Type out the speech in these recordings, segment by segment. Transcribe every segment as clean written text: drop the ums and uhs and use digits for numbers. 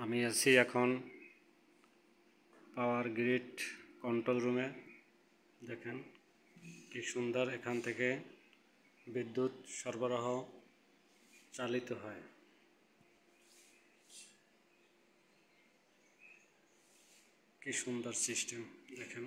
আমি আছি এখন পাওয়ার গ্রিড কন্ট্রোল রুমে। দেখেন কি সুন্দর এখান থেকে বিদ্যুৎ সরবরাহ চালিত হয়। কি সুন্দর সিস্টেম দেখেন।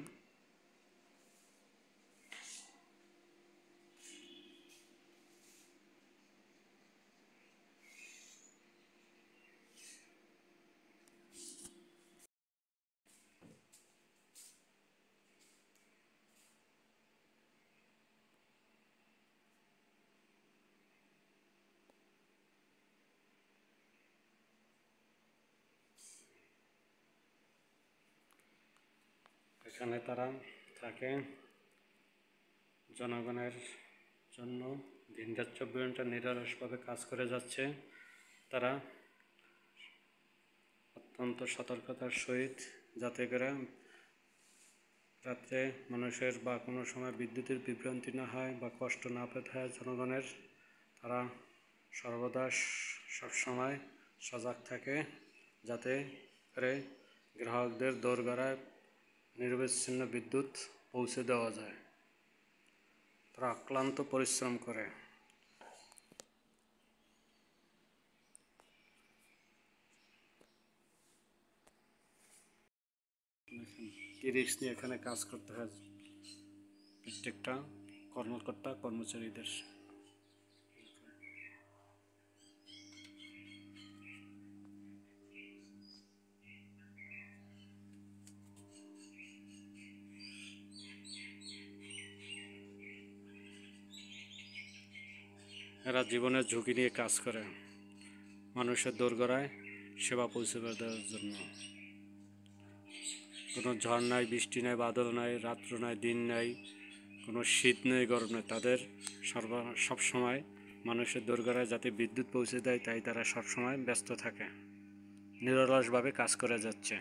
এখানে তারা থাকে জনগণের জন্য দিনরাত 24 ঘন্টা নিরলসভাবে কাজ করে যাচ্ছে। তারা অত্যন্ত সতর্কতার সহিত যাতে করে রাত্রে মানুষের বা কোনো সময় বিদ্যুতের বিভ্রান্তি না হয় বা কষ্ট না পেতে হয় জনগণের, তারা সর্বদা সবসময় সজাগ থাকে যাতে করে গ্রাহকদের দোরগোড়ায় নিরবচ্ছিন্ন বিদ্যুৎ পৌঁছে দেওয়া যায়। তারা অক্লান্ত পরিশ্রম করে। কি রিস্ক নিয়ে এখানে কাজ করতে হয় প্রত্যেকটা কর্মকর্তা কর্মচারীদের। এরা জীবনের ঝুঁকি নিয়ে কাজ করে মানুষের দোরগোড়ায় সেবা পৌঁছে দেওয়ার জন্য। কোনো ঝড় নাই, বৃষ্টি নাই, বাদল নাই, রাত্র নাই, দিন নাই, কোনো শীত নেই, গরম নেই, তাদের সবসময় মানুষের দোরগোড়ায় যাতে বিদ্যুৎ পৌঁছে দেয় তাই তারা সবসময় ব্যস্ত থাকে, নিরলসভাবে কাজ করে যাচ্ছে।